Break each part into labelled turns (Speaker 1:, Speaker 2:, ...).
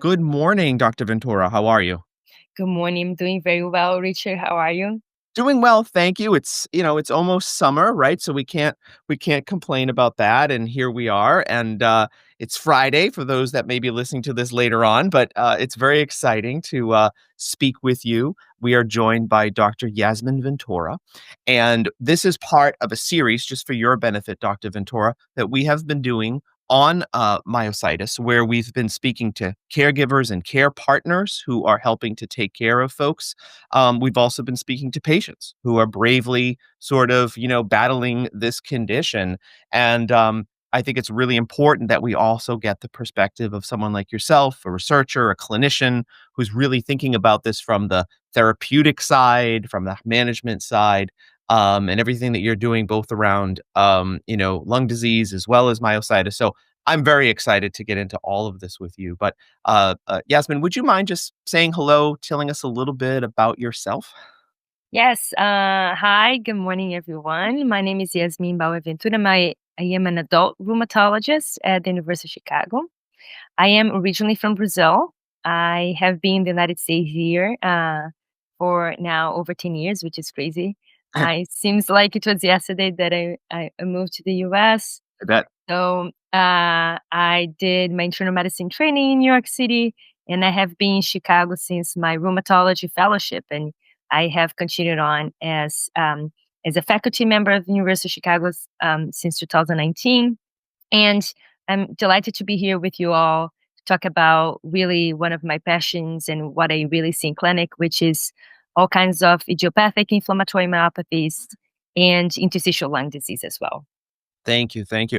Speaker 1: Good morning, Dr. Ventura. How are you?
Speaker 2: Good morning. I'm doing very well, Richard. How are you?
Speaker 1: Doing well, thank you. It's almost summer, right? So we can't complain about that. And here we are. And it's Friday for those that may be listening to this later on, but it's very exciting to speak with you. We are joined by Dr. Iazsmin Ventura. And this is part of a series, just for your benefit, Dr. Ventura, that we have been doing on myositis, where we've been speaking to caregivers and care partners who are helping to take care of folks. We've also been speaking to patients who are bravely sort of, battling this condition. And I think it's really important that we also get the perspective of someone like yourself, a researcher, a clinician who's really thinking about this from the therapeutic side, from the management side, and everything that you're doing both around, lung disease as well as myositis. So I'm very excited to get into all of this with you. But Yasmin, would you mind just saying hello, telling us a little bit about yourself?
Speaker 2: Yes. Hi. Good morning, everyone. My name is Iazsmin Bauer-Ventura. I am an adult rheumatologist at the University of Chicago. I am originally from Brazil. I have been in the United States here for now over 10 years, which is crazy. It seems like it was yesterday that I moved to the US.
Speaker 1: I bet.
Speaker 2: So I did my internal medicine training in New York City, and I have been in Chicago since my rheumatology fellowship, and I have continued on as a faculty member of the University of Chicago since 2019. And I'm delighted to be here with you all to talk about really one of my passions and what I really see in clinic, which is all kinds of idiopathic inflammatory myopathies and interstitial lung disease as well.
Speaker 1: Thank you, thank you.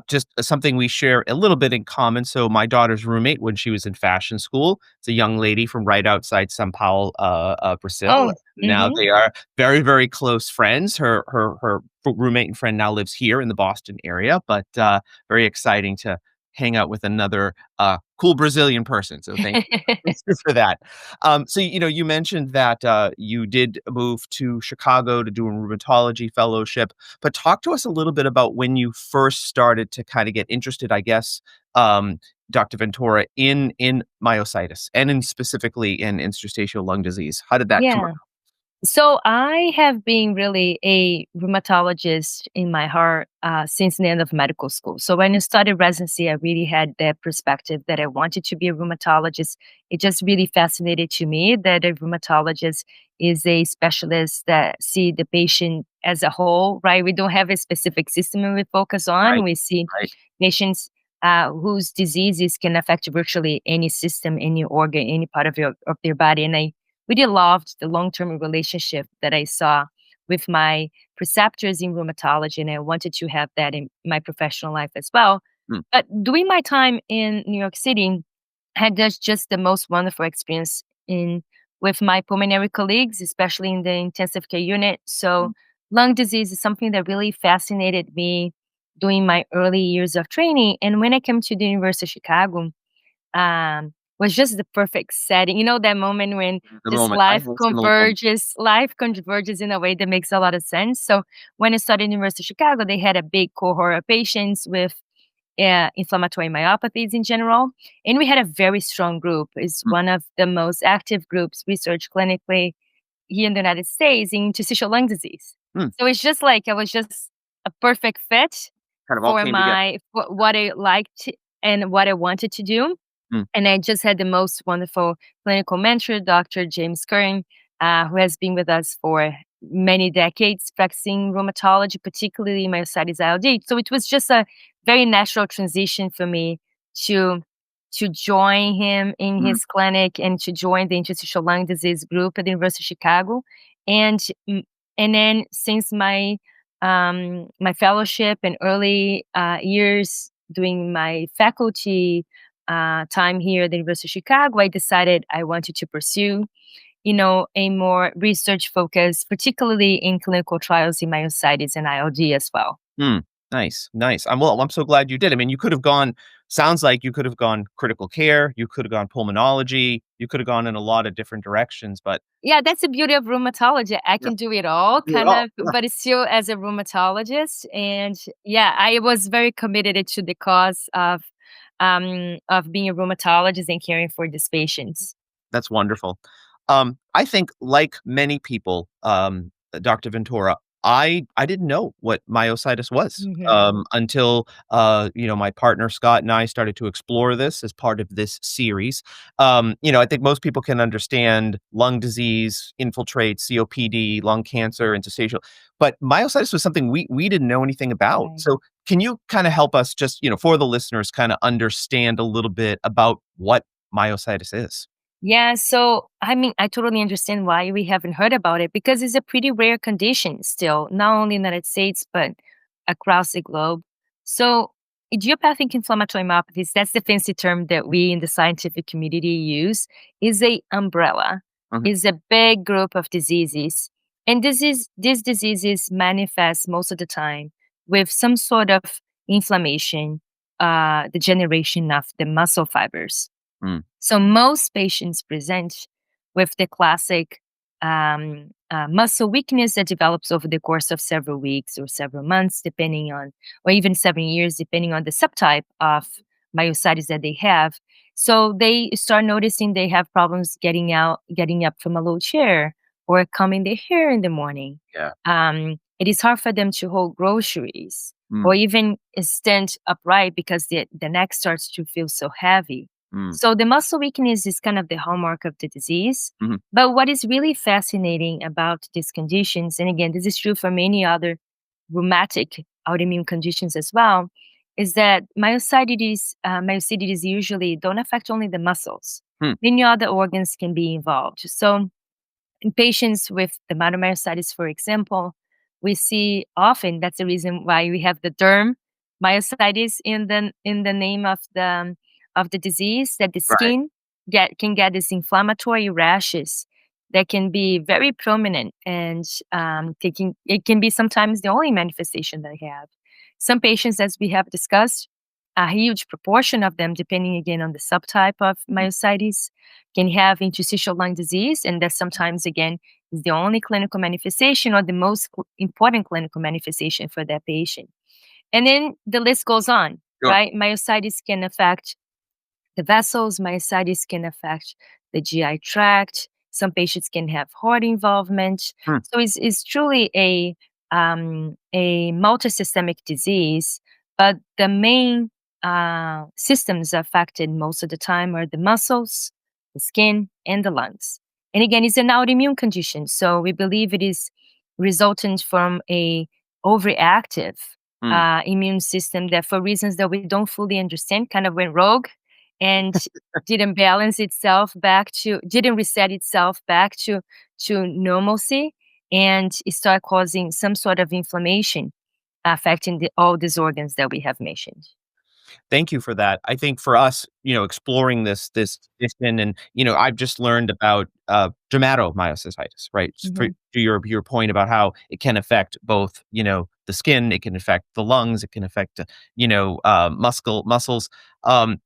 Speaker 1: Just something we share a little bit in common. So my daughter's roommate, when she was in fashion school, it's a young lady from right outside São Paulo, Brazil.
Speaker 2: Oh,
Speaker 1: Now
Speaker 2: mhm.
Speaker 1: they are very, very close friends. Her roommate and friend now lives here in the Boston area, but very exciting to hang out with another cool Brazilian person. So thank you for that. So you mentioned that you did move to Chicago to do a rheumatology fellowship, but talk to us a little bit about when you first started to kind of get interested, I guess, Dr. Ventura, in myositis and in specifically in interstitial lung disease. How did that come
Speaker 2: Yeah. So I have been really a rheumatologist in my heart since the end of medical school. So when I started residency, I really had that perspective that I wanted to be a rheumatologist. It just really fascinated to me that a rheumatologist is a specialist that see the patient as a whole, right? We don't have a specific system we focus on.
Speaker 1: right?
Speaker 2: We see
Speaker 1: Right.
Speaker 2: patients whose diseases can affect virtually any system, any organ, any part of their body. And I really loved the long-term relationship that I saw with my preceptors in rheumatology, and I wanted to have that in my professional life as well.
Speaker 1: Mm,
Speaker 2: But during my time in New York City, I had just the most wonderful experience in with my pulmonary colleagues, especially in the intensive care unit. So
Speaker 1: mm,
Speaker 2: lung disease is something that really fascinated me during my early years of training. And when I came to the University of Chicago, was just the perfect setting. You know, that moment when
Speaker 1: the
Speaker 2: just
Speaker 1: moment. I once in a moment.
Speaker 2: life converges in a way that makes a lot of sense. So when I started University of Chicago, they had a big cohort of patients with inflammatory myopathies in general. And we had a very strong group. It's
Speaker 1: Mm,
Speaker 2: one of the most active groups research clinically here in the United States in interstitial lung disease.
Speaker 1: mm.
Speaker 2: So it's just like I was just a perfect fit
Speaker 1: Kind of all
Speaker 2: for
Speaker 1: came together.
Speaker 2: what I liked and what I wanted to do.
Speaker 1: Mm,
Speaker 2: And I just had the most wonderful clinical mentor, Dr. James Curran, who has been with us for many decades practicing rheumatology, particularly myositis ILD. So it was just a very natural transition for me to to join him in
Speaker 1: mm,
Speaker 2: his clinic and to join the interstitial lung disease group at the University of Chicago. And mm, and then since my fellowship and early years doing my faculty time here at the University of Chicago, I decided I wanted to pursue, a more research focus, particularly in clinical trials in myositis and ILD as well.
Speaker 1: mm. Nice, nice. I'm so glad you did. I mean, you could have gone. Sounds like you could have gone critical care. You could have gone pulmonology. You could have gone in a lot of different directions. But
Speaker 2: Yeah, that's the beauty of rheumatology. I
Speaker 1: yeah,
Speaker 2: can do it all,
Speaker 1: do it
Speaker 2: kind
Speaker 1: all.
Speaker 2: of, but it's still as a rheumatologist. And yeah, I was very committed to the cause of of being a rheumatologist and caring for these patients.
Speaker 1: That's wonderful. I think like many people, Dr. Ventura, I didn't know what myositis was,
Speaker 2: Mhm.
Speaker 1: until, my partner Scott and I started to explore this as part of this series. I think most people can understand lung disease, infiltrate, COPD, lung cancer, interstitial, but myositis was something we didn't know anything about.
Speaker 2: Right.
Speaker 1: So can you kind of help us just, for the listeners, kind of understand a little bit about what myositis is?
Speaker 2: Yeah, so I mean, I totally understand why we haven't heard about it because it's a pretty rare condition still, not only in the United States, but across the globe. So, idiopathic inflammatory myopathies, that's the fancy term that we in the scientific community use, is a umbrella,
Speaker 1: Mhm.
Speaker 2: is a big group of diseases. And these diseases manifest most of the time with some sort of inflammation, degeneration of the muscle fibers.
Speaker 1: Mm,
Speaker 2: So most patients present with the classic muscle weakness that develops over the course of several weeks or several months, depending on, or even 7 years, depending on the subtype of myositis that they have. So they start noticing they have problems getting up from a low chair or combing their hair in the morning.
Speaker 1: yeah.
Speaker 2: It is hard for them to hold groceries
Speaker 1: Mm,
Speaker 2: or even stand upright because the neck starts to feel so heavy.
Speaker 1: mm,
Speaker 2: So the muscle weakness is kind of the hallmark of the disease.
Speaker 1: mhm.
Speaker 2: But what is really fascinating about these conditions, and again, this is true for many other rheumatic autoimmune conditions as well, is that myositis usually don't affect only the muscles.
Speaker 1: Hmm,
Speaker 2: Many other organs can be involved. So in patients with dermatomyositis, for example, we see often that's the reason why we have the derm myositis in the name of the disease that the
Speaker 1: right.
Speaker 2: skin can get these inflammatory rashes that can be very prominent and it can be sometimes the only manifestation they have. Some patients, as we have discussed, a huge proportion of them, depending again on the subtype of
Speaker 1: Mm,
Speaker 2: myositis, can have interstitial lung disease, and that sometimes, again, is the only clinical manifestation or the most important clinical manifestation for that patient. And then the list goes on,
Speaker 1: sure.
Speaker 2: right? Myositis can affect the vessels, myositis can affect the GI tract. Some patients can have heart involvement.
Speaker 1: Hmm,
Speaker 2: So it's truly a multisystemic disease, but the main systems affected most of the time are the muscles, the skin, and the lungs. And again, it's an autoimmune condition, so we believe it is resultant from a overactive
Speaker 1: mm.
Speaker 2: immune system that, for reasons that we don't fully understand, kind of went rogue and didn't reset itself back to normalcy, and it started causing some sort of inflammation affecting all these organs that we have mentioned.
Speaker 1: Thank you for that. I think for us, exploring this condition and, I've just learned about, dermatomyositis, right?
Speaker 2: Mhm.
Speaker 1: To your point about how it can affect both, the skin, it can affect the lungs, it can affect, muscles.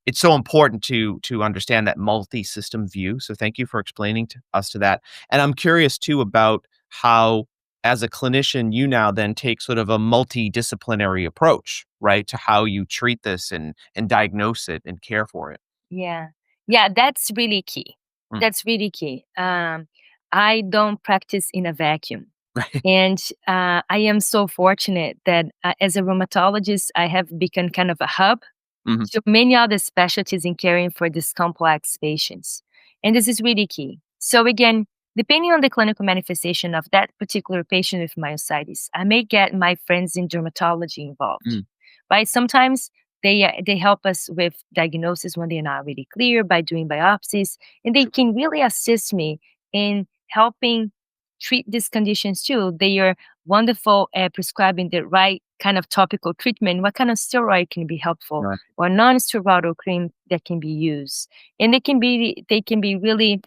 Speaker 1: It's so important to understand that multi-system view. So thank you for explaining to us to that. And I'm curious too about how as a clinician, you now then take sort of a multidisciplinary approach, right, to how you treat this and diagnose it and care for it.
Speaker 2: Yeah. Yeah, that's really key.
Speaker 1: Mm,
Speaker 2: That's really key. I don't practice in a vacuum.
Speaker 1: right.
Speaker 2: And I am so fortunate that as a rheumatologist, I have become kind of a hub
Speaker 1: Mhm,
Speaker 2: to many other specialties in caring for these complex patients. And this is really key. So, again, depending on the clinical manifestation of that particular patient with myositis, I may get my friends in dermatology involved.
Speaker 1: mm,
Speaker 2: Right? Sometimes they help us with diagnosis when they're not really clear by doing biopsies, and they
Speaker 1: sure,
Speaker 2: can really assist me in helping treat these conditions too. They are wonderful at prescribing the right kind of topical treatment. What kind of steroid can be helpful,
Speaker 1: right.
Speaker 2: or non-steroidal cream that can be used, and they can be really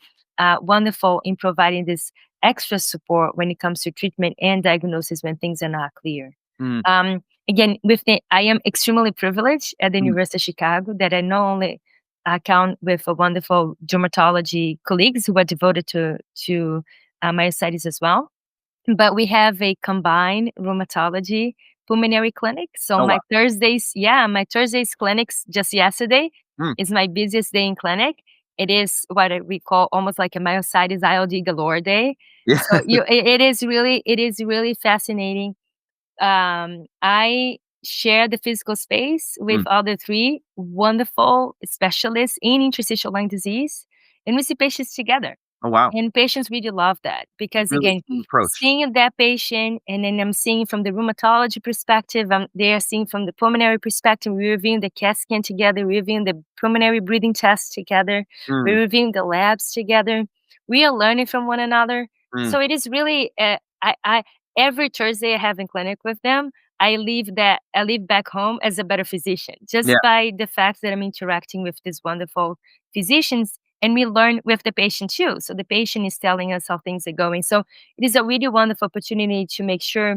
Speaker 2: wonderful in providing this extra support when it comes to treatment and diagnosis when things are not clear.
Speaker 1: Mm,
Speaker 2: Again, I am extremely privileged at the
Speaker 1: mm,
Speaker 2: University of Chicago that I not only count with a wonderful dermatology colleagues who are devoted to myositis as well, but we have a combined rheumatology pulmonary clinic. So
Speaker 1: Oh, wow.
Speaker 2: my Thursdays clinics just yesterday
Speaker 1: Mm.
Speaker 2: is my busiest day in clinic. It is what we call almost like a myositis ILD galore day.
Speaker 1: Yeah.
Speaker 2: So it is really fascinating. I share the physical space with
Speaker 1: Mm.
Speaker 2: other three wonderful specialists in interstitial lung disease, and we see patients together.
Speaker 1: Oh, wow.
Speaker 2: And patients really love that because,
Speaker 1: Really
Speaker 2: again,
Speaker 1: cool approach.
Speaker 2: seeing that patient, and then I'm seeing from the rheumatology perspective, they are seeing from the pulmonary perspective. We're reviewing the CAT scan together, we're reviewing the pulmonary breathing test together, we're
Speaker 1: Mm.
Speaker 2: reviewing the labs together. We are learning from one another.
Speaker 1: Mm.
Speaker 2: So it is really, I every Thursday I have in clinic with them. I leave back home as a better physician
Speaker 1: Yeah.
Speaker 2: just by the fact that I'm interacting with these wonderful physicians, and we learn with the patient too. So the patient is telling us how things are going. So it is a really wonderful opportunity to make sure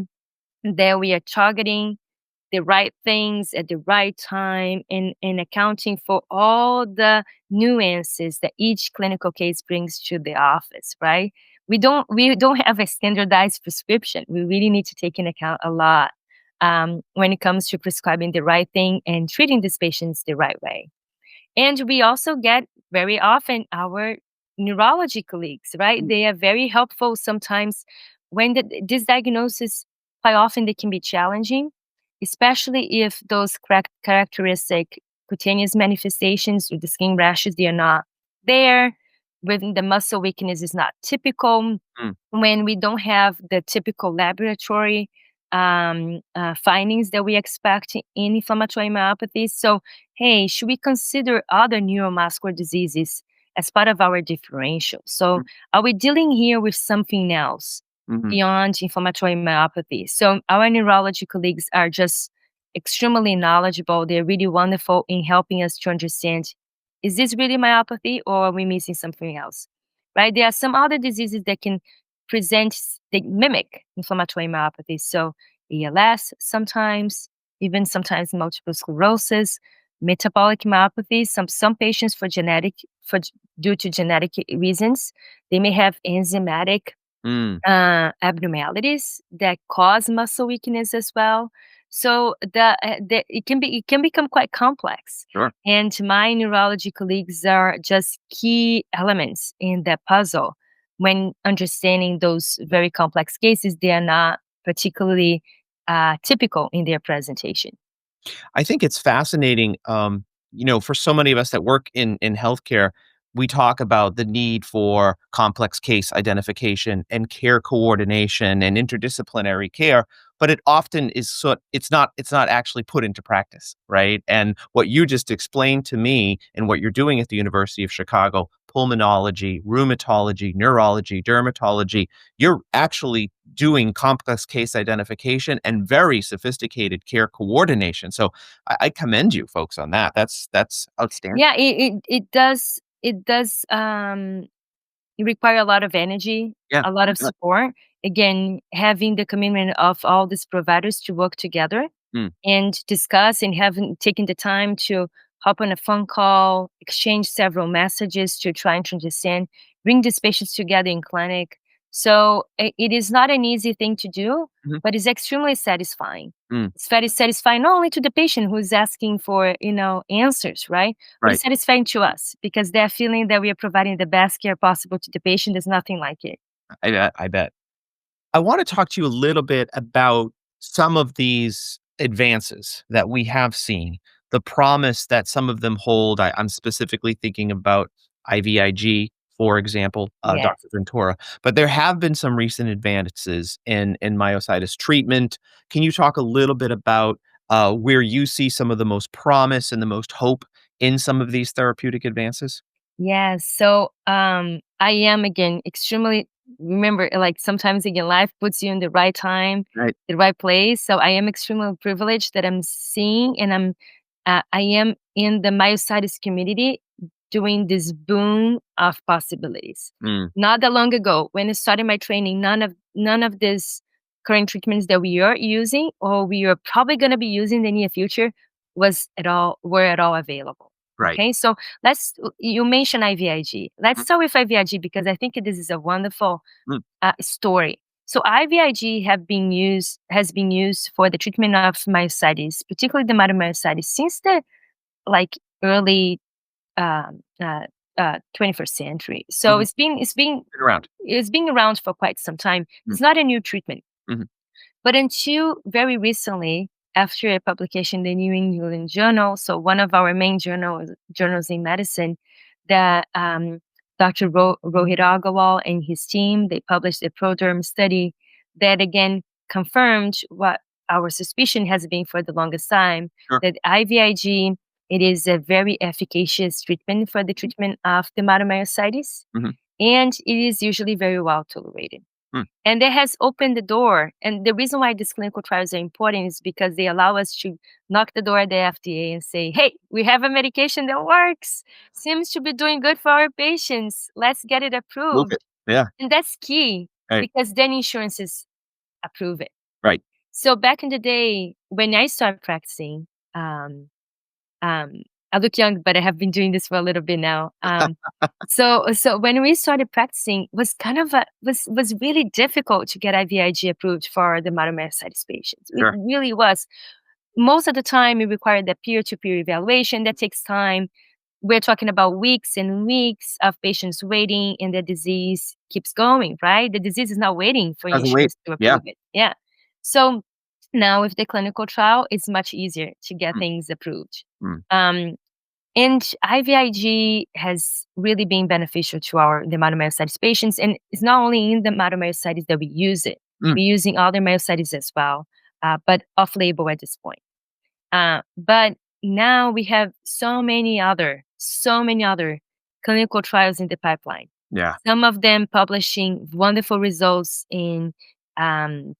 Speaker 2: that we are targeting the right things at the right time, and accounting for all the nuances that each clinical case brings to the office, right? We don't have a standardized prescription. We really need to take into account a lot when it comes to prescribing the right thing and treating these patients the right way. And we also get very often our neurology colleagues, right?
Speaker 1: Mm.
Speaker 2: They are very helpful sometimes when this diagnosis, quite often they can be challenging, especially if those characteristic cutaneous manifestations with the skin rashes, they are not there, when the muscle weakness is not typical,
Speaker 1: Mm.
Speaker 2: when we don't have the typical laboratory findings that we expect in inflammatory myopathies. So, hey, should we consider other neuromuscular diseases as part of our differential? So,
Speaker 1: Mm.
Speaker 2: are we dealing here with something else
Speaker 1: Mhm.
Speaker 2: beyond inflammatory myopathy? So, our neurology colleagues are just extremely knowledgeable. They're really wonderful in helping us to understand, is this really myopathy, or are we missing something else? Right? There are some other diseases that can they mimic inflammatory myopathy. So ALS sometimes, even sometimes multiple sclerosis, metabolic myopathy. Some patients due to genetic reasons, they may have enzymatic
Speaker 1: Mm.
Speaker 2: abnormalities that cause muscle weakness as well. So it can become quite complex.
Speaker 1: Sure.
Speaker 2: And my neurology colleagues are just key elements in that puzzle. When understanding those very complex cases, they are not particularly typical in their presentation.
Speaker 1: I think it's fascinating, for so many of us that work in healthcare, we talk about the need for complex case identification and care coordination and interdisciplinary care, but it often is it's not actually put into practice, right? And what you just explained to me and what you're doing at the University of Chicago, pulmonology, rheumatology, neurology, dermatology, you're actually doing complex case identification and very sophisticated care coordination. So I commend you folks on that. That's outstanding.
Speaker 2: Yeah, it does require a lot of energy,
Speaker 1: Yeah,
Speaker 2: a lot
Speaker 1: I
Speaker 2: of
Speaker 1: bet.
Speaker 2: support. Again, having the commitment of all these providers to work together
Speaker 1: Mm.
Speaker 2: and discuss, and having taken the time to hop on a phone call, exchange several messages to try and to understand, bring these patients together in clinic. So it is not an easy thing to do,
Speaker 1: Mhm.
Speaker 2: but it's extremely satisfying.
Speaker 1: Mm.
Speaker 2: It's very satisfying not only to the patient who's asking for, answers, right? But
Speaker 1: Right.
Speaker 2: it's satisfying to us because they're feeling that we are providing the best care possible to the patient. There's nothing like it.
Speaker 1: I bet. I wanna talk to you a little bit about some of these advances that we have seen, the promise that some of them hold. I'm specifically thinking about IVIG, for example,
Speaker 2: Yes.
Speaker 1: Dr. Ventura, but there have been some recent advances in myositis treatment. Can you talk a little bit about, where you see some of the most promise and the most hope in some of these therapeutic advances?
Speaker 2: Yes. So, I am again extremely remember like sometimes again life puts you in the right time,
Speaker 1: Right.
Speaker 2: the right place. So I am extremely privileged that I'm seeing, and I am in the myositis community doing this boom of possibilities.
Speaker 1: Mm.
Speaker 2: Not that long ago, when I started my training, none of these current treatments that we are using or we are probably going to be using in the near future were at all available.
Speaker 1: Right.
Speaker 2: Okay, so you mentioned IVIG. Let's
Speaker 1: Mm.
Speaker 2: start with IVIG because I think this is a wonderful
Speaker 1: Mm.
Speaker 2: story. So IVIG has been used for the treatment of myositis, particularly dermatomyositis, since the like early 21st century. So
Speaker 1: Mhm. Been around.
Speaker 2: it's been around for quite some time.
Speaker 1: Mm,
Speaker 2: It's not a new treatment.
Speaker 1: mhm.
Speaker 2: But until very recently, after a publication in the New England Journal, so one of our main journals in medicine, that Dr. Rohit Agarwal and his team, they published a prodrome study that again confirmed what our suspicion has been for the longest time,
Speaker 1: Sure.
Speaker 2: that IVIG, it is a very efficacious treatment for the treatment of dermatomyositis,
Speaker 1: Mhm.
Speaker 2: and it is usually very well tolerated.
Speaker 1: Mm.
Speaker 2: And that has opened the door. And the reason why these clinical trials are important is because they allow us to knock the door at the FDA and say, hey, we have a medication that works, seems to be doing good for our patients. Let's get it
Speaker 1: Move
Speaker 2: approved.
Speaker 1: it. Yeah.
Speaker 2: And that's key
Speaker 1: Right.
Speaker 2: because then insurances approve it.
Speaker 1: Right.
Speaker 2: So back in the day, when I started practicing, um, um, I look young, but I have been doing this for a little bit now. So when we started practicing, was kind of was really difficult to get IVIG approved for the dermatomyositis patients. It
Speaker 1: Sure.
Speaker 2: really was. Most of the time, it required that peer-to-peer evaluation. That takes time. We're talking about weeks and weeks of patients waiting, and the disease keeps going. Right, the disease is not waiting for
Speaker 1: Doesn't wait.
Speaker 2: insurance to
Speaker 1: Yeah.
Speaker 2: approve it. Yeah. So now with the clinical trial, it's much easier to get
Speaker 1: Mm,
Speaker 2: things approved.
Speaker 1: mm,
Speaker 2: Um, and IVIG has really been beneficial to our dermatomyositis patients, and it's not only in the dermatomyositis that we use it.
Speaker 1: mm.
Speaker 2: We're using other myositis as well, but off-label at this point. But now we have so many other clinical trials in the pipeline.
Speaker 1: Yeah.
Speaker 2: Some of them publishing wonderful results um,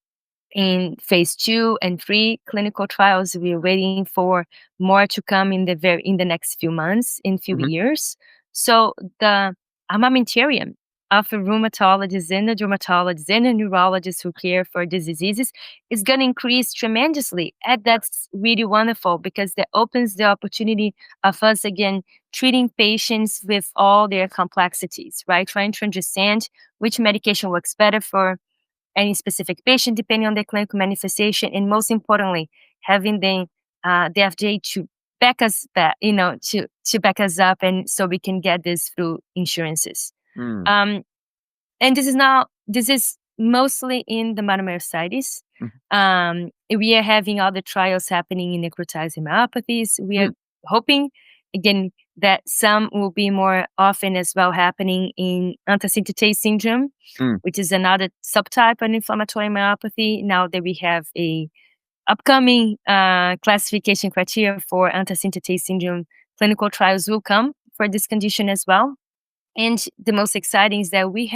Speaker 2: in phase 2 and 3 clinical trials. We're waiting for more to come in the next few months, in few
Speaker 1: Mhm.
Speaker 2: years. So the armamentarium of the rheumatologists and the dermatologists and the neurologists who care for these diseases is going to increase tremendously. And that's really wonderful because that opens the opportunity of us again treating patients with all their complexities, right? Trying to understand which medication works better for any specific patient depending on their clinical manifestation, and most importantly, having the FDA to to back us up, and so we can get this through insurances.
Speaker 1: Mm,
Speaker 2: Um, and this is mostly in the dermatomyositis.
Speaker 1: mhm,
Speaker 2: We are having other trials happening in necrotizing myopathies. We are
Speaker 1: mm,
Speaker 2: hoping again that some will be more often as well happening in antisynthetase syndrome,
Speaker 1: mm.
Speaker 2: which is another subtype of inflammatory myopathy. Now that we have a upcoming classification criteria for antisynthetase syndrome, clinical trials will come for this condition as well. And the most exciting is that we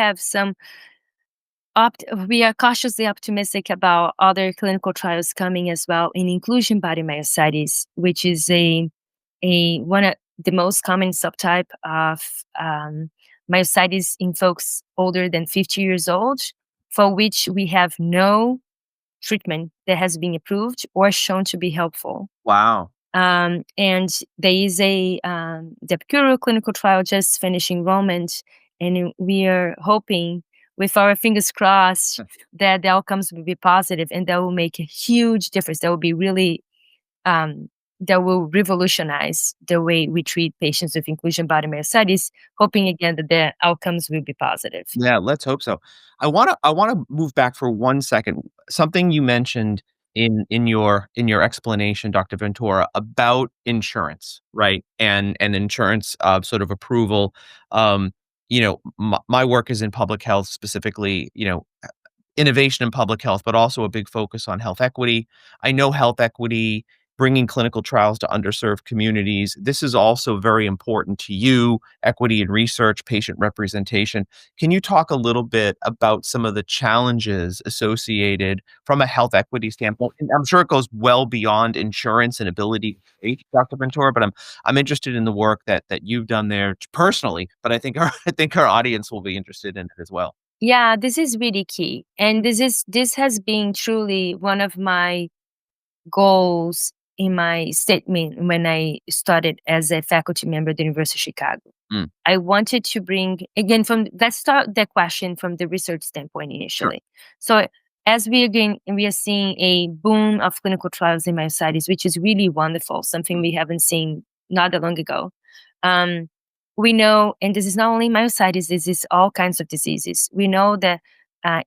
Speaker 2: are cautiously optimistic about other clinical trials coming as well in inclusion body myositis, which is a one of the most common subtype of myositis in folks older than 50 years old, for which we have no treatment that has been approved or shown to be helpful.
Speaker 1: Wow.
Speaker 2: And there is the Picuro clinical trial just finished enrollment, and we are hoping, with our fingers crossed, that the outcomes will be positive, and that will make a huge difference. That will be really um, that will revolutionize the way we treat patients with inclusion body myositis. Hoping again that the outcomes will be positive.
Speaker 1: Yeah, let's hope so. I wanna move back for 1 second. Something you mentioned in your explanation, Dr. Ventura, about insurance, right? And insurance, sort of approval. Um, my work is in public health, specifically, innovation in public health, but also a big focus on health equity. I know health equity, bringing clinical trials to underserved communities. This is also very important to you, equity in research, patient representation. Can you talk a little bit about some of the challenges associated from a health equity standpoint? And I'm sure it goes well beyond insurance and ability to pay, Dr. Ventura, but I'm interested in the work that you've done there personally, but I think our I think our audience will be interested in it as well.
Speaker 2: Yeah, this is really key, and this has been truly one of my goals in my statement when I started as a faculty member at the University of Chicago.
Speaker 1: Mm.
Speaker 2: I wanted to bring again from let's start the question from the research standpoint
Speaker 1: Sure.
Speaker 2: initially. So as we are seeing a boom of clinical trials in myositis, which is really wonderful, something
Speaker 1: Mm.
Speaker 2: we haven't seen not that long ago. Um, we know, and this is not only myositis, this is all kinds of diseases. We know that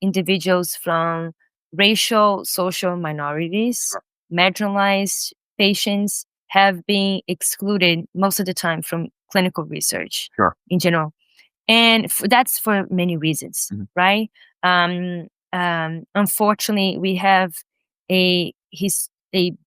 Speaker 2: individuals from racial, social minorities,
Speaker 1: Sure.
Speaker 2: marginalized patients have been excluded most of the time from clinical research
Speaker 1: Sure.
Speaker 2: in general. And that's for many reasons,
Speaker 1: Mhm.
Speaker 2: right? Unfortunately, we have a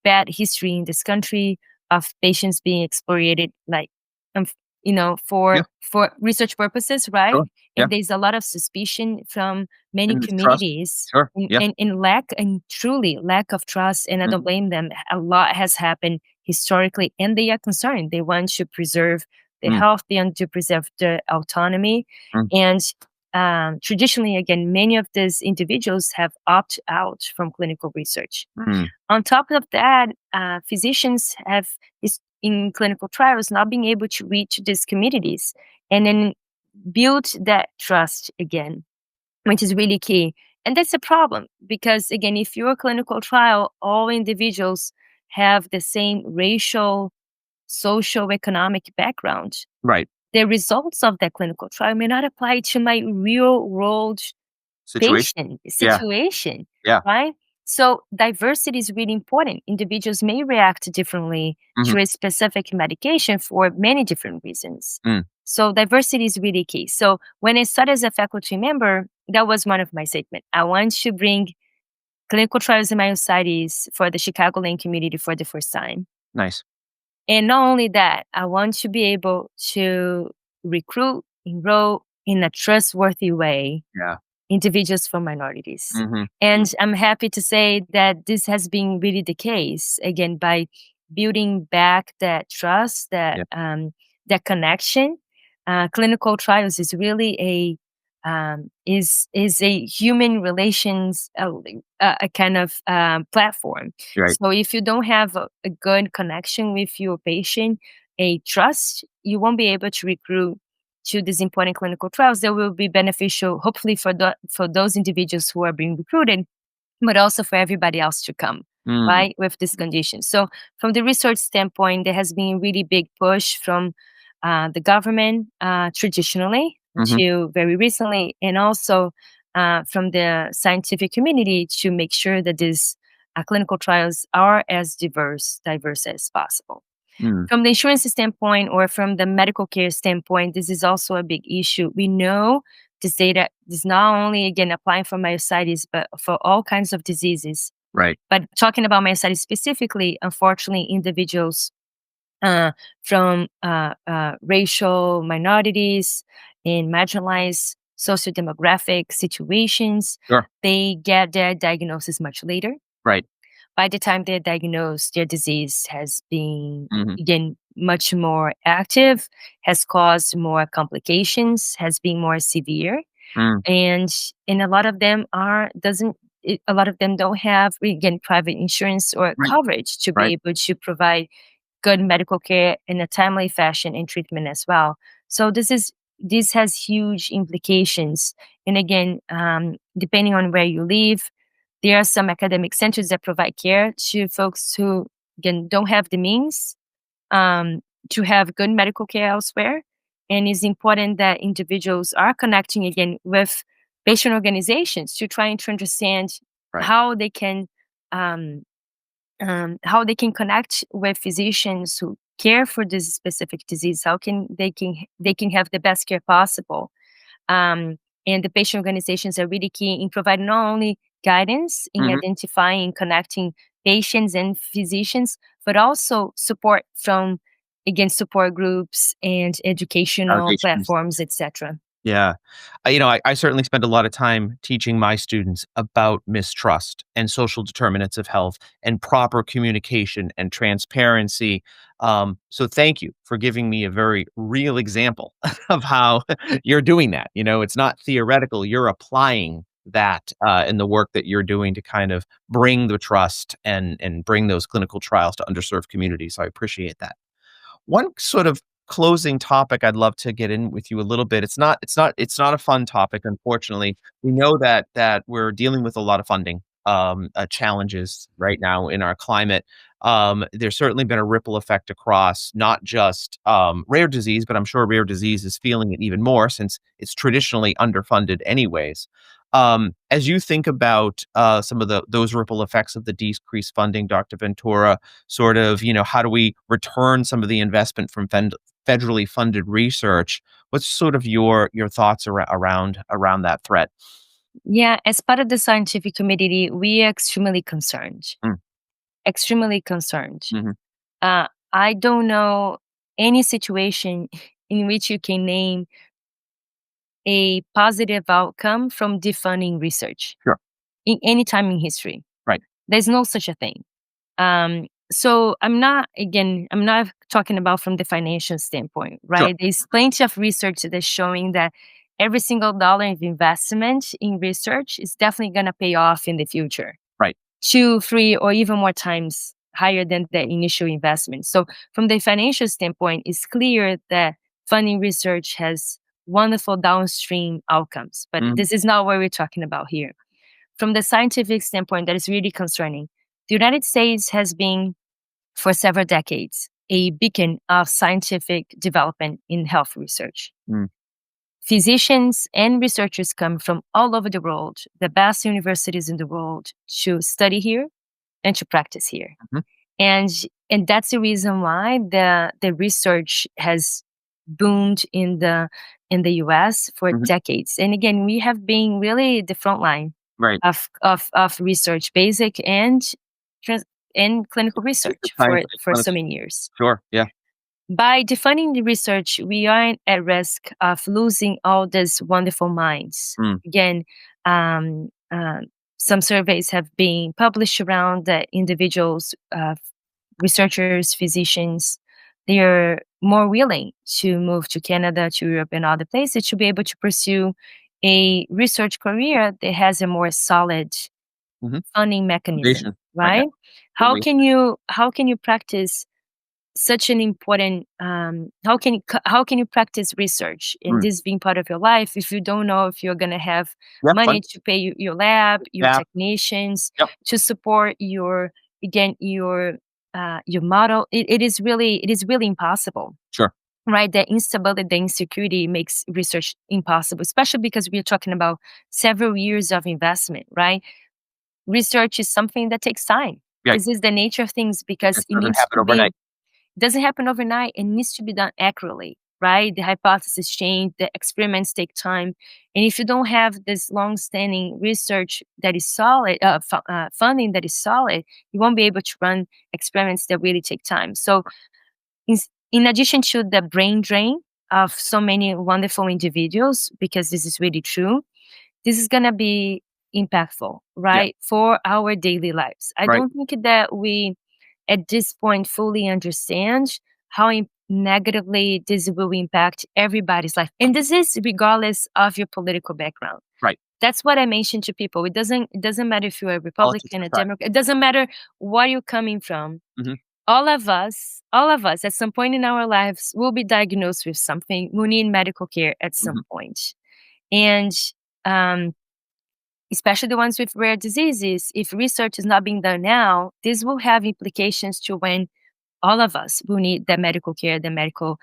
Speaker 2: bad history in this country of patients being exploited, like, um,
Speaker 1: Yeah.
Speaker 2: for research purposes, right?
Speaker 1: Sure. Yeah.
Speaker 2: And there's a lot of suspicion from many
Speaker 1: And mistrust.
Speaker 2: communities
Speaker 1: Sure. Yeah.
Speaker 2: and lack and truly lack of trust. And I
Speaker 1: Mm.
Speaker 2: don't blame them. A lot has happened historically, and they are concerned. They want to preserve the
Speaker 1: Mm.
Speaker 2: health, they want to preserve the autonomy.
Speaker 1: Mm.
Speaker 2: And traditionally, again, many of these individuals have opted out from clinical research.
Speaker 1: Mm.
Speaker 2: On top of that, physicians have in clinical trials not being able to reach these communities and then build that trust again, which is really key. And that's a problem because, again, if you're a clinical trial, all individuals have the same racial, social, economic background.
Speaker 1: Right.
Speaker 2: The results of that clinical trial may not apply to my real world
Speaker 1: Situation.
Speaker 2: patient
Speaker 1: Yeah.
Speaker 2: situation,
Speaker 1: Yeah.
Speaker 2: right? So diversity is really important. Individuals may react differently
Speaker 1: Mhm.
Speaker 2: to a specific medication for many different reasons.
Speaker 1: Mm.
Speaker 2: So diversity is really key. So when I started as a faculty member, that was one of my statements. I want to bring clinical trials in myositis for the Chicagoland community for the first time.
Speaker 1: Nice.
Speaker 2: And not only that, I want to be able to recruit, enroll in a trustworthy way
Speaker 1: Yeah.
Speaker 2: individuals from minorities.
Speaker 1: Mhm.
Speaker 2: And I'm happy to say that this has been really the case again by building back that trust,
Speaker 1: Yeah.
Speaker 2: that connection. Clinical trials is really is a human relations a kind of platform.
Speaker 1: You're right.
Speaker 2: So if you don't have a good connection with your patient, a trust, you won't be able to recruit to these important clinical trials that will be beneficial, hopefully for those individuals who are being recruited, but also for everybody else to come,
Speaker 1: Mm.
Speaker 2: right, with this condition. So, from the research standpoint, there has been a really big push from the government traditionally
Speaker 1: Mhm.
Speaker 2: until very recently, and also from the scientific community to make sure that these clinical trials are as diverse as possible.
Speaker 1: Mm.
Speaker 2: From the insurance standpoint or from the medical care standpoint, this is also a big issue. We know this data is not only, again, applying for myositis, but for all kinds of diseases.
Speaker 1: Right.
Speaker 2: But talking about myositis specifically, unfortunately, individuals uh, from racial minorities in marginalized sociodemographic situations,
Speaker 1: Sure.
Speaker 2: they get their diagnosis much later.
Speaker 1: Right.
Speaker 2: By the time they're diagnosed, their disease has been,
Speaker 1: Mhm.
Speaker 2: again, much more active, has caused more complications, has been more severe,
Speaker 1: Mm.
Speaker 2: and a lot of them are doesn't a lot of them don't have, again, private insurance or
Speaker 1: Right.
Speaker 2: coverage to be
Speaker 1: Right.
Speaker 2: able to provide good medical care in a timely fashion and treatment as well. So this has huge implications. And again, depending on where you live, there are some academic centers that provide care to folks who, again, don't have the means um, to have good medical care elsewhere. And it's important that individuals are connecting again with patient organizations to try and to understand
Speaker 1: Right.
Speaker 2: how they can um, how they can connect with physicians who care for this specific disease. How can they can have the best care possible? Um, and the patient organizations are really key in providing not only guidance in
Speaker 1: Mhm.
Speaker 2: identifying and connecting patients and physicians, but also support from, again, support groups and educational
Speaker 1: Allegations.
Speaker 2: platforms, etc.
Speaker 1: Yeah. I certainly spend a lot of time teaching my students about mistrust and social determinants of health and proper communication and transparency. So thank you for giving me a very real example of how you're doing that. It's not theoretical. You're applying that in the work that you're doing to kind of bring the trust and bring those clinical trials to underserved communities. So I appreciate that. One sort of closing topic I'd love to get in with you a little bit. It's not a fun topic, unfortunately. We know that we're dealing with a lot of funding challenges right now in our climate. There's certainly been a ripple effect across not just rare disease, but I'm sure rare disease is feeling it even more since it's traditionally underfunded anyways. As you think about some of those ripple effects of the decreased funding, Dr. Ventura, sort of, how do we return some of the investment from federally funded research? What's sort of your thoughts around that threat?
Speaker 2: Yeah, as part of the scientific community, we are extremely concerned.
Speaker 1: Mm,
Speaker 2: Extremely concerned.
Speaker 1: mhm.
Speaker 2: I don't know any situation in which you can name a positive outcome from defunding research
Speaker 1: Sure.
Speaker 2: in any time in history.
Speaker 1: Right.
Speaker 2: There's no such a thing. So I'm not talking about from the financial standpoint,
Speaker 1: Sure.
Speaker 2: right? There's plenty of research that's showing that every single dollar of investment in research is definitely going to pay off in the future,
Speaker 1: Right.
Speaker 2: 2, 3, or even more times higher than the initial investment. So from the financial standpoint, it's clear that funding research has wonderful downstream outcomes, but
Speaker 1: Mhm.
Speaker 2: this is not what we're talking about here. From the scientific standpoint, that is really concerning. The United States has been, for several decades, a beacon of scientific development in health research.
Speaker 1: Mm.
Speaker 2: Physicians and researchers come from all over the world, the best universities in the world, to study here and to practice here.
Speaker 1: Mhm.
Speaker 2: And and that's the reason why the research has boomed in the US for
Speaker 1: Mhm.
Speaker 2: decades. And again, we have been really the front line
Speaker 1: Right.
Speaker 2: of research, basic trans- and clinical research
Speaker 1: Scientific
Speaker 2: for so
Speaker 1: clinical.
Speaker 2: many years.
Speaker 1: Sure. Yeah.
Speaker 2: By defunding the research, we are at risk of losing all these wonderful minds.
Speaker 1: Mm.
Speaker 2: Again, um, uh, some surveys have been published around that individuals, researchers, physicians, they are more willing to move to Canada, to Europe, and other places to be able to pursue a research career that has a more solid
Speaker 1: Mhm.
Speaker 2: funding mechanism,
Speaker 1: Foundation. Right.
Speaker 2: right?
Speaker 1: Absolutely.
Speaker 2: How can you practice such an important how can you practice research and
Speaker 1: Mm.
Speaker 2: this being part of your life if you don't know if you're going to have
Speaker 1: Yeah. Fun.
Speaker 2: money to pay your lab, your
Speaker 1: Yeah.
Speaker 2: technicians,
Speaker 1: Yep.
Speaker 2: to support your, again, your model. It is really impossible,
Speaker 1: Sure.
Speaker 2: right? The instability, the insecurity makes research impossible, especially because we're talking about several years of investment, right? Research is something that takes time.
Speaker 1: Yeah.
Speaker 2: This is the nature of things because
Speaker 1: It
Speaker 2: it
Speaker 1: doesn't
Speaker 2: needs
Speaker 1: happen
Speaker 2: to be,
Speaker 1: overnight.
Speaker 2: doesn't happen overnight. It needs to be done accurately, right? The hypothesis change, the experiments take time. And if you don't have this long-standing research that is solid, funding that is solid, you won't be able to run experiments that really take time. So in addition to the brain drain of so many wonderful individuals, because this is really true, this is going to be impactful,
Speaker 1: Yeah.
Speaker 2: right? For our daily lives. I
Speaker 1: Right.
Speaker 2: don't think that we at this point fully understand how negatively this will impact everybody's life. And this is regardless of your political background.
Speaker 1: Right.
Speaker 2: That's what I mentioned to people. It doesn't matter if you're a
Speaker 1: Politics
Speaker 2: Republican, a
Speaker 1: aside.
Speaker 2: Democrat. It doesn't matter where you're coming from.
Speaker 1: Mhm.
Speaker 2: All of us at some point in our lives will be diagnosed with something. We'll need medical care at some
Speaker 1: Mhm.
Speaker 2: point. And um, especially the ones with rare diseases, if research is not being done now, this will have implications to when all of us will need the medical care, the medical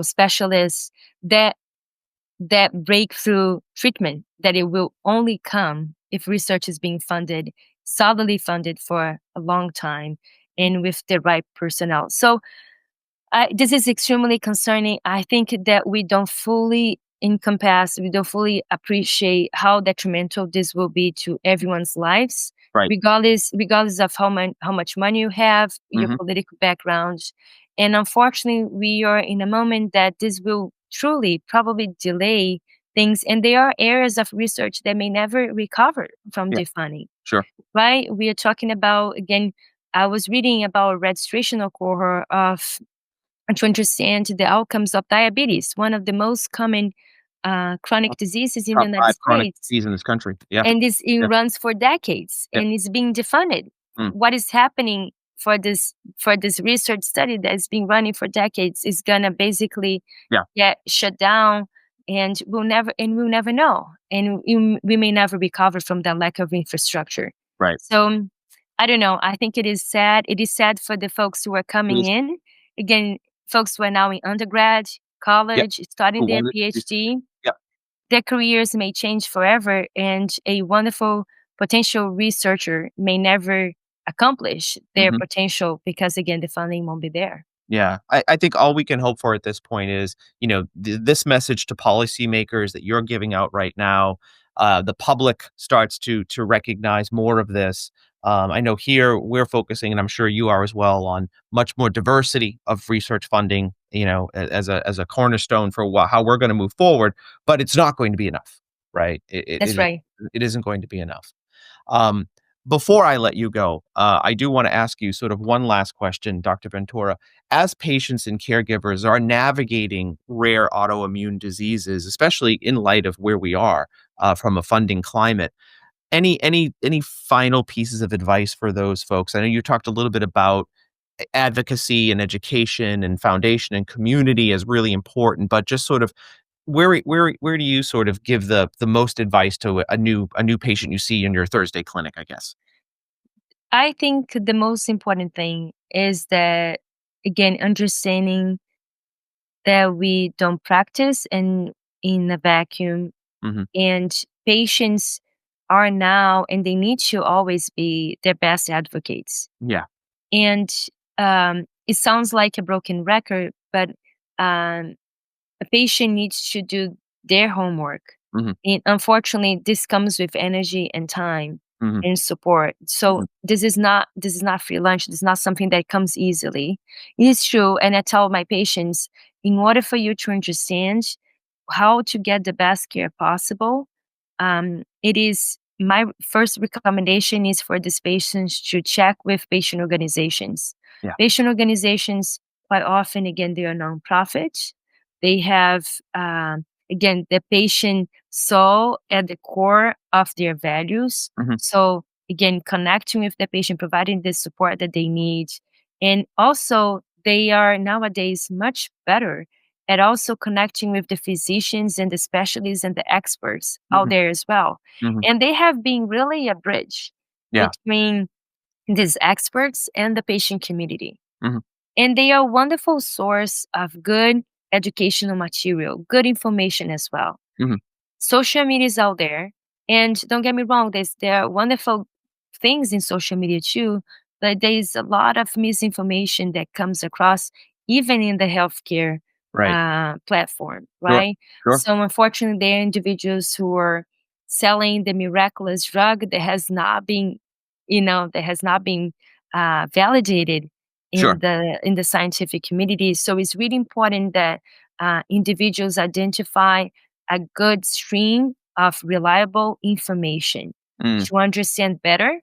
Speaker 2: specialists, that breakthrough treatment that it will only come if research is being funded, solidly funded for a long time, and with the right personnel. So this is extremely concerning. I think that we don't fully encompass, we don't fully appreciate how detrimental this will be to everyone's lives,
Speaker 1: Right.
Speaker 2: regardless of how much money you have, your
Speaker 1: Mhm.
Speaker 2: political background. And unfortunately, we are in a moment that this will truly probably delay things. And there are areas of research that may never recover from
Speaker 1: Yeah.
Speaker 2: defunding,
Speaker 1: Sure.
Speaker 2: right? We are talking about, again, I was reading about a registrational cohort of and to understand the outcomes of diabetes, one of the most common chronic diseases in the
Speaker 1: Top
Speaker 2: United
Speaker 1: 5 chronic
Speaker 2: States.
Speaker 1: disease in this country. Yeah.
Speaker 2: And it
Speaker 1: Yeah.
Speaker 2: runs for decades
Speaker 1: Yeah.
Speaker 2: and it's being defunded.
Speaker 1: Mm.
Speaker 2: What is happening for this research study that's been running for decades is gonna basically
Speaker 1: Yeah.
Speaker 2: get shut down, and we'll never know, and we may never recover from that lack of infrastructure.
Speaker 1: Right.
Speaker 2: So I don't know. I think it is sad. It is sad for the folks who are
Speaker 1: It
Speaker 2: coming
Speaker 1: is.
Speaker 2: in. Again, folks who are now in undergrad,
Speaker 1: Yeah.
Speaker 2: college, starting
Speaker 1: Who
Speaker 2: their
Speaker 1: wanted to.
Speaker 2: PhD.
Speaker 1: Yeah.
Speaker 2: Their careers may change forever, and a wonderful potential researcher may never accomplish their
Speaker 1: Mhm.
Speaker 2: potential because, again, the funding won't be there.
Speaker 1: Yeah, I think all we can hope for at this point is, this message to policymakers that you're giving out right now, the public starts to recognize more of this. I know here we're focusing, and I'm sure you are as well, on much more diversity of research funding, as a cornerstone for how we're going to move forward. But it's not going to be enough, right?
Speaker 2: That's right.
Speaker 1: It isn't going to be enough. Um, Before I let you go, I do want to ask you sort of one last question, Dr. Ventura. As patients and caregivers are navigating rare autoimmune diseases, especially in light of where we are from a funding climate, any final pieces of advice for those folks? I know you talked a little bit about advocacy and education and foundation and community is really important, but just sort of where do you sort of give the most advice to a new patient you see in your Thursday clinic, I guess?
Speaker 2: I think the most important thing is that, again, understanding that we don't practice in a vacuum,
Speaker 1: Mhm.
Speaker 2: and patients are now and they need to always be their best advocates.
Speaker 1: Yeah.
Speaker 2: And it sounds like a broken record, but um, a patient needs to do their homework.
Speaker 1: Mhm.
Speaker 2: And unfortunately, this comes with energy and time
Speaker 1: Mhm.
Speaker 2: and support. So
Speaker 1: Mhm.
Speaker 2: this is not free lunch. This is not something that comes easily. It is true, and I tell my patients, in order for you to understand how to get the best care possible, it is my first recommendation is for these patients to check with patient organizations.
Speaker 1: Yeah.
Speaker 2: Patient organizations, quite often, again, they are nonprofits. They have, again, the patient soul at the core of their values.
Speaker 1: Mhm.
Speaker 2: So, again, connecting with the patient, providing the support that they need. And also, they are nowadays much better at also connecting with the physicians and the specialists and the experts out
Speaker 1: Mhm.
Speaker 2: there as well.
Speaker 1: Mhm.
Speaker 2: And they have been really a bridge
Speaker 1: Yeah.
Speaker 2: between these experts and the patient community.
Speaker 1: Mhm.
Speaker 2: And they are a wonderful source of good educational material, good information as well.
Speaker 1: Mhm.
Speaker 2: Social media is out there, and don't get me wrong, there are wonderful things in social media too, but there's a lot of misinformation that comes across even in the healthcare
Speaker 1: Right.
Speaker 2: platform,
Speaker 1: Sure.
Speaker 2: right?
Speaker 1: Sure.
Speaker 2: So unfortunately, there are individuals who are selling the miraculous drug that has not been, validated
Speaker 1: Sure.
Speaker 2: in the scientific community. So it's really important that individuals identify a good stream of reliable information
Speaker 1: Mm.
Speaker 2: to understand better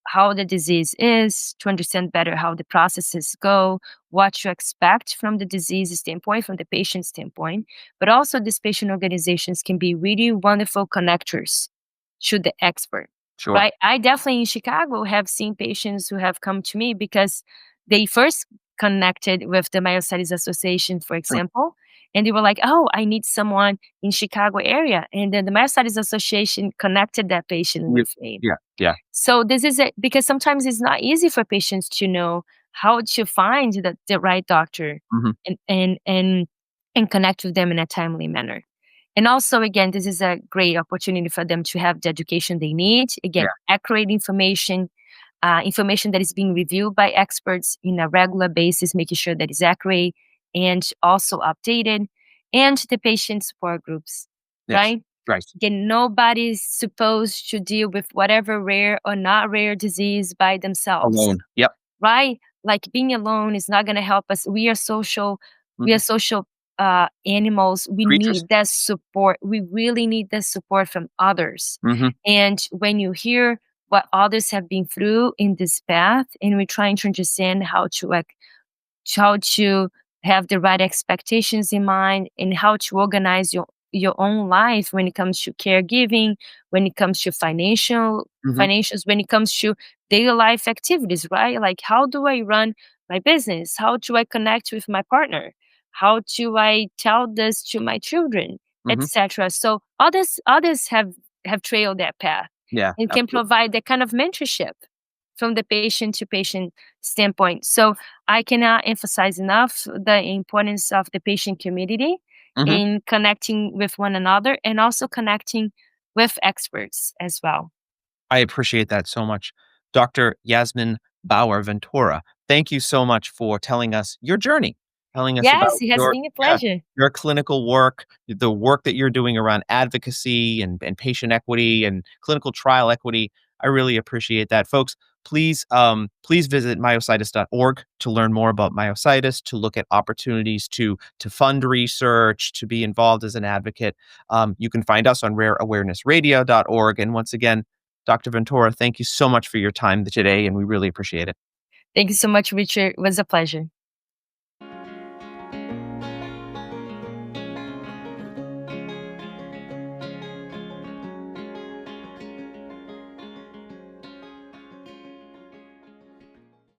Speaker 2: how the disease is, to understand better how the processes go, what to expect from the disease standpoint, from the patient standpoint. But also, these patient organizations can be really wonderful connectors to the expert,
Speaker 1: Sure.
Speaker 2: right? I definitely in Chicago have seen patients who have come to me because they first connected with the Myositis Association, for
Speaker 1: Mm.
Speaker 2: example, and they were like, "Oh, I need someone in Chicago area," and then the Myositis Association connected that patient
Speaker 1: You
Speaker 2: with me.
Speaker 1: Yeah. Yeah.
Speaker 2: So this is it because sometimes it's not easy for patients to know how to find the right doctor
Speaker 1: Mhm.
Speaker 2: and and connect with them in a timely manner. And also, again, this is a great opportunity for them to have the education they need. Again,
Speaker 1: Yeah.
Speaker 2: accurate information, information that is being reviewed by experts in a regular basis, making sure that it's accurate and also updated, and the patient support groups,
Speaker 1: Yes.
Speaker 2: right?
Speaker 1: Right.
Speaker 2: Again, nobody's supposed to deal with whatever rare or not rare disease by themselves,
Speaker 1: Alone. Yep.
Speaker 2: right? Like being alone is not going to help us. We are
Speaker 1: Mhm.
Speaker 2: social animals. We
Speaker 1: Creatures.
Speaker 2: need that support. We really need that support from others.
Speaker 1: Mhm.
Speaker 2: And when you hear what others have been through in this path, and we're trying to understand how to have the right expectations in mind and how to organize your own life when it comes to caregiving, when it comes to
Speaker 1: Mhm.
Speaker 2: financials, when it comes to daily life activities, right? Like, how do I run my business? How do I connect with my partner? How do I tell this to my children,
Speaker 1: Mhm.
Speaker 2: etc.? So others have trailed that path
Speaker 1: Yeah,
Speaker 2: and can
Speaker 1: absolutely.
Speaker 2: provide that kind of mentorship from the patient to patient standpoint. So I cannot emphasize enough the importance of the patient community
Speaker 1: Mhm.
Speaker 2: in connecting with one another and also connecting with experts as well.
Speaker 1: I appreciate that so much. Dr. Yasmin Bauer-Ventura, thank you so much for telling us your journey, telling us about
Speaker 2: Yes, it has been a pleasure.
Speaker 1: your clinical work, the work that you're doing around advocacy and patient equity and clinical trial equity. I really appreciate that. Folks, please visit myositis.org to learn more about myositis, to look at opportunities to fund research, to be involved as an advocate. You can find us on rareawarenessradio.org. And once again, Dr. Ventura, thank you so much for your time today, and we really appreciate it.
Speaker 2: Thank you so much, Richard. It was a pleasure.